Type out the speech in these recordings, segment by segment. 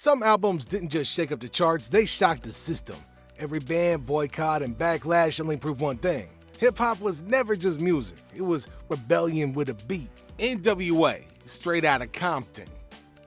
Some albums didn't just shake up the charts, they shocked the system. Every band, boycott, and backlash only proved one thing. Hip-hop was never just music, it was rebellion with a beat. N.W.A, straight out of Compton.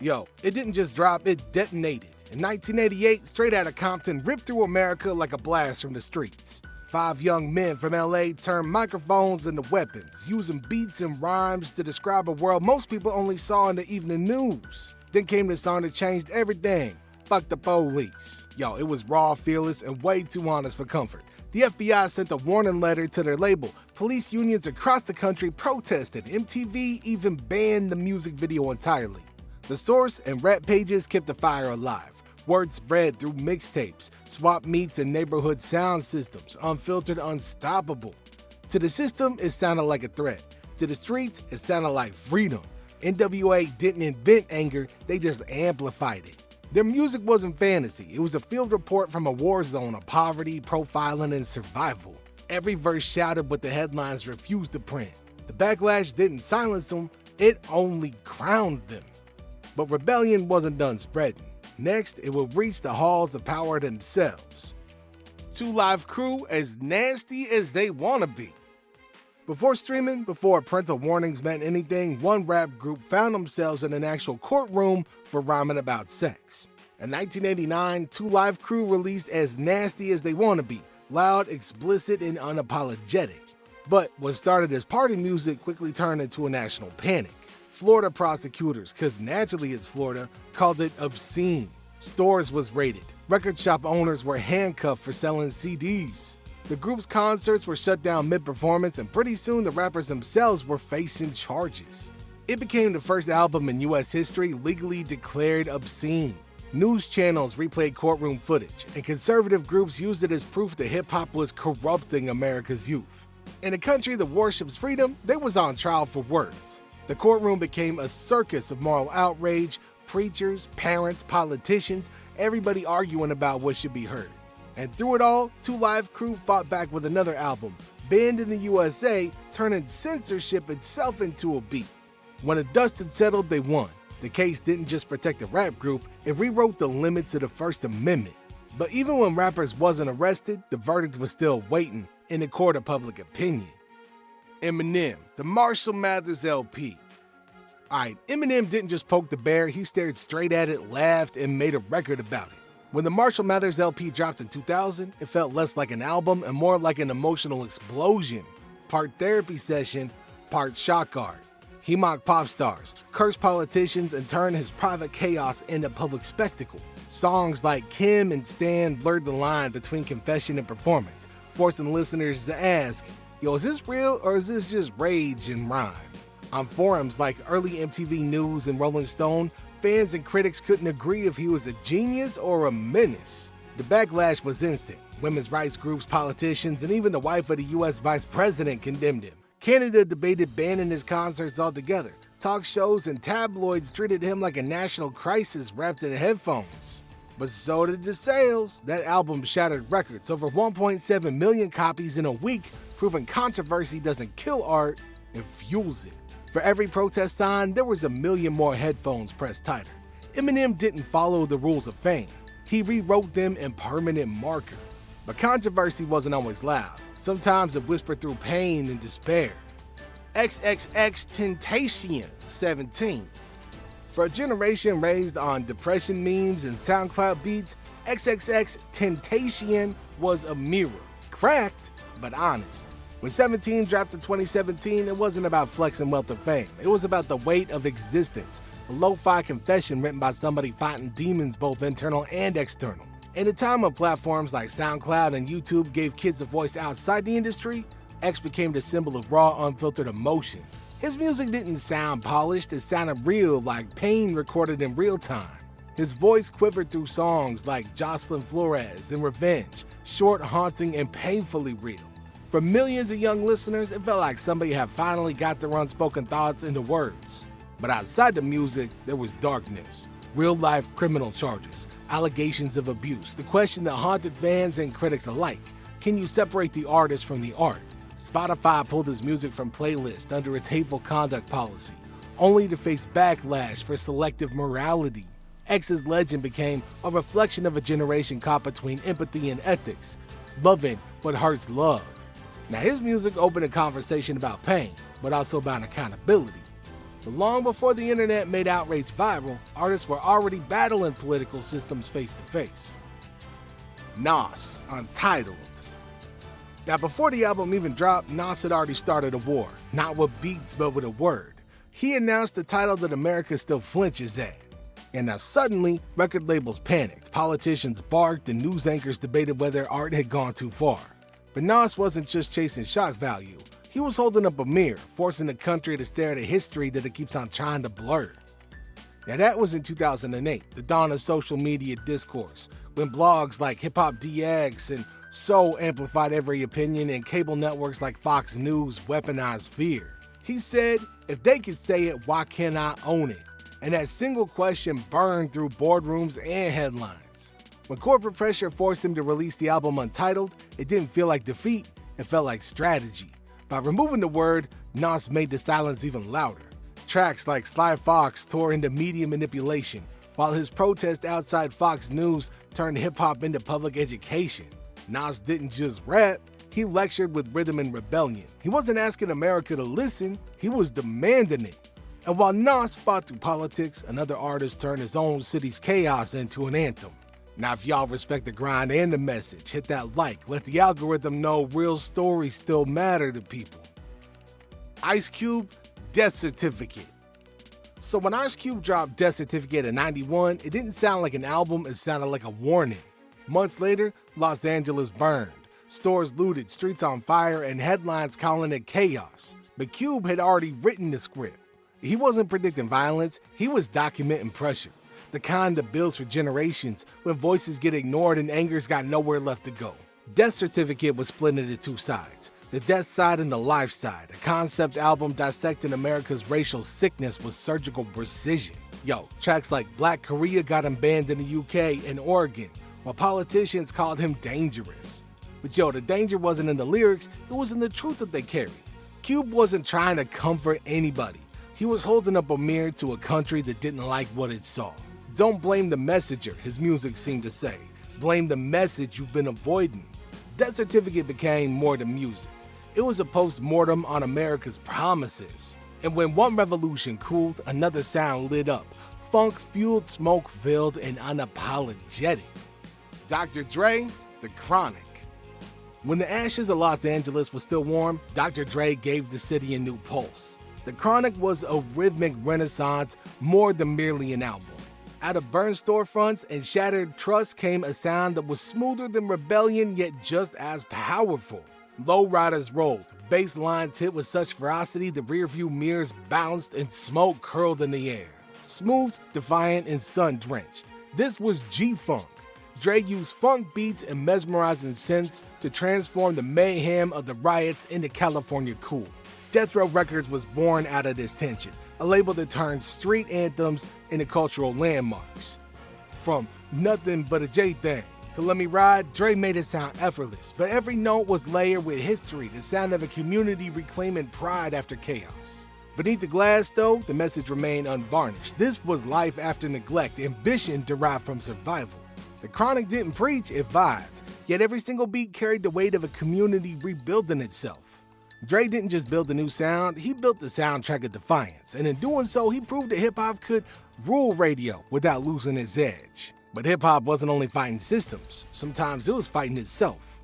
Yo, it didn't just drop, it detonated. In 1988, Straight Outta Compton ripped through America like a blast from the streets. 5 young men from L.A. turned microphones into weapons, using beats and rhymes to describe a world most people only saw in the evening news. Then came the song that changed everything, Fuck the Police. Yo, it was raw, fearless, and way too honest for comfort. The FBI sent a warning letter to their label. Police unions across the country protested. MTV even banned the music video entirely. The source and rap pages kept the fire alive. Word spread through mixtapes, swap meets, and neighborhood sound systems, unfiltered, unstoppable. To the system, it sounded like a threat. To the streets, it sounded like freedom. N.W.A didn't invent anger, they just amplified it. Their music wasn't fantasy, it was a field report from a war zone of poverty, profiling, and survival. Every verse shouted what the headlines refused to print. The backlash didn't silence them, it only crowned them. But rebellion wasn't done spreading. Next, it would reach the halls of power themselves. 2 Live Crew, as nasty as they wanna be. Before streaming, before parental warnings meant anything, one rap group found themselves in an actual courtroom for rhyming about sex. In 1989, 2 Live Crew released As Nasty as They Wanna Be, loud, explicit, and unapologetic. But what started as party music quickly turned into a national panic. Florida prosecutors, cause naturally it's Florida, called it obscene. Stores was raided. Record shop owners were handcuffed for selling CDs. The group's concerts were shut down mid-performance, and pretty soon the rappers themselves were facing charges. It became the first album in US history legally declared obscene. News channels replayed courtroom footage, and conservative groups used it as proof that hip-hop was corrupting America's youth. In a country that worships freedom, they was on trial for words. The courtroom became a circus of moral outrage, preachers, parents, politicians, everybody arguing about what should be heard. And through it all, 2 Live Crew fought back with another album, banned in the USA, turning censorship itself into a beat. When the dust had settled, they won. The case didn't just protect the rap group, it rewrote the limits of the First Amendment. But even when rappers wasn't arrested, the verdict was still waiting in the court of public opinion. Eminem, the Marshall Mathers LP. Alright, Eminem didn't just poke the bear, he stared straight at it, laughed, and made a record about it. When the Marshall Mathers LP dropped in 2000, it felt less like an album and more like an emotional explosion. Part therapy session, part shock art. He mocked pop stars, cursed politicians, and turned his private chaos into public spectacle. Songs like Kim and Stan blurred the line between confession and performance, forcing listeners to ask, yo, is this real or is this just rage and rhyme? On forums like early MTV News and Rolling Stone, fans and critics couldn't agree if he was a genius or a menace. The backlash was instant. Women's rights groups, politicians, and even the wife of the US vice president condemned him. Canada debated banning his concerts altogether. Talk shows and tabloids treated him like a national crisis wrapped in headphones. But so did the sales. That album shattered records, over 1.7 million copies in a week, proving controversy doesn't kill art, it fuels it. For every protest sign, there was a million more headphones pressed tighter. Eminem didn't follow the rules of fame. He rewrote them in permanent marker. But controversy wasn't always loud. Sometimes it whispered through pain and despair. XXXTentacion, 17. For a generation raised on depression memes and SoundCloud beats, XXXTentacion was a mirror. Cracked, but honest. When 17 dropped in 2017, it wasn't about flexing wealth or fame. It was about the weight of existence, a lo-fi confession written by somebody fighting demons both internal and external. In a time when platforms like SoundCloud and YouTube gave kids a voice outside the industry, X became the symbol of raw, unfiltered emotion. His music didn't sound polished, it sounded real, like pain recorded in real time. His voice quivered through songs like Jocelyn Flores and Revenge, short, haunting, and painfully real. For millions of young listeners, it felt like somebody had finally got their unspoken thoughts into words. But outside the music, there was darkness. Real-life criminal charges, allegations of abuse, the question that haunted fans and critics alike. Can you separate the artist from the art? Spotify pulled his music from playlists under its hateful conduct policy, only to face backlash for selective morality. X's legend became a reflection of a generation caught between empathy and ethics, loving what hurts love. Now his music opened a conversation about pain, but also about accountability. But long before the internet made outrage viral, artists were already battling political systems face to face. Nas, Untitled. Now before the album even dropped, Nas had already started a war, not with beats but with a word. He announced the title that America still flinches at. And now suddenly, record labels panicked, politicians barked, and news anchors debated whether art had gone too far. But Nas wasn't just chasing shock value. He was holding up a mirror, forcing the country to stare at a history that it keeps on trying to blur. Now that was in 2008, the dawn of social media discourse, when blogs like Hip Hop DX and So amplified every opinion, and cable networks like Fox News weaponized fear. He said, if they can say it, why can't I own it? And that single question burned through boardrooms and headlines. When corporate pressure forced him to release the album Untitled, it didn't feel like defeat, it felt like strategy. By removing the word, Nas made the silence even louder. Tracks like Sly Fox tore into media manipulation, while his protest outside Fox News turned hip-hop into public education. Nas didn't just rap, he lectured with rhythm and rebellion. He wasn't asking America to listen, he was demanding it. And while Nas fought through politics, another artist turned his own city's chaos into an anthem. Now if y'all respect the grind and the message, hit that like, let the algorithm know real stories still matter to people. Ice Cube, Death Certificate. So when Ice Cube dropped Death Certificate in '91, it didn't sound like an album, it sounded like a warning. Months later, Los Angeles burned, stores looted, streets on fire, and headlines calling it chaos. But Cube had already written the script. He wasn't predicting violence, he was documenting pressure. The kind that builds for generations when voices get ignored and anger's got nowhere left to go. Death Certificate was split into two sides, the death side and the life side, a concept album dissecting America's racial sickness with surgical precision. Yo, tracks like Black Korea got him banned in the UK and Oregon, while politicians called him dangerous. But yo, the danger wasn't in the lyrics, it was in the truth that they carried. Cube wasn't trying to comfort anybody. He was holding up a mirror to a country that didn't like what it saw. Don't blame the messenger, his music seemed to say. Blame the message you've been avoiding. Death Certificate became more than music. It was a post-mortem on America's promises. And when one revolution cooled, another sound lit up. Funk-fueled, smoke-filled, and unapologetic. Dr. Dre, The Chronic. When the ashes of Los Angeles was still warm, Dr. Dre gave the city a new pulse. The Chronic was a rhythmic renaissance more than merely an album. Out of burned storefronts and shattered trust came a sound that was smoother than rebellion yet just as powerful. Lowriders rolled, bass lines hit with such ferocity the rearview mirrors bounced and smoke curled in the air. Smooth, defiant, and sun-drenched. This was G-Funk. Dre used funk beats and mesmerizing synths to transform the mayhem of the riots into California cool. Death Row Records was born out of this tension, a label that turned street anthems into cultural landmarks. From Nothing But a J-Thing to Let Me Ride, Dre made it sound effortless, but every note was layered with history, the sound of a community reclaiming pride after chaos. Beneath the glass, though, the message remained unvarnished. This was life after neglect, ambition derived from survival. The Chronic didn't preach, it vibed, yet every single beat carried the weight of a community rebuilding itself. Dre didn't just build a new sound, he built the soundtrack of defiance, and in doing so, he proved that hip-hop could rule radio without losing its edge. But hip-hop wasn't only fighting systems, sometimes it was fighting itself.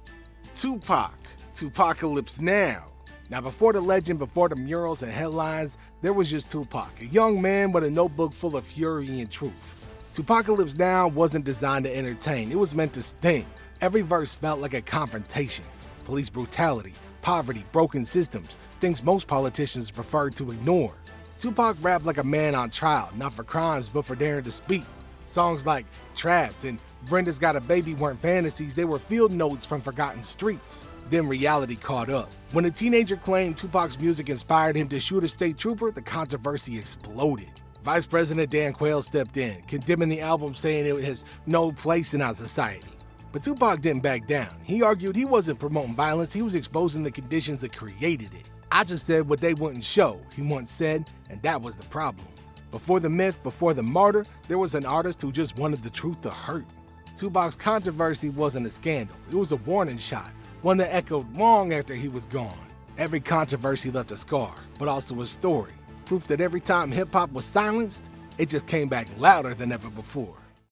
Tupac, Tupacalypse Now. Now before the legend, before the murals and headlines, there was just Tupac, a young man with a notebook full of fury and truth. Tupacalypse Now wasn't designed to entertain, it was meant to sting. Every verse felt like a confrontation. Police brutality, poverty, broken systems, things most politicians prefer to ignore. Tupac rapped like a man on trial, not for crimes but for daring to speak. Songs like Trapped and Brenda's Got a Baby weren't fantasies, they were field notes from forgotten streets. Then reality caught up. When a teenager claimed Tupac's music inspired him to shoot a state trooper, the controversy exploded. Vice President Dan Quayle stepped in, condemning the album, saying it has no place in our society. But Tupac didn't back down. He argued he wasn't promoting violence, he was exposing the conditions that created it. I just said what they wouldn't show, he once said, and that was the problem. Before the myth, before the martyr, there was an artist who just wanted the truth to hurt. Tupac's controversy wasn't a scandal, it was a warning shot, one that echoed long after he was gone. Every controversy left a scar, but also a story, proof that every time hip-hop was silenced, it just came back louder than ever before.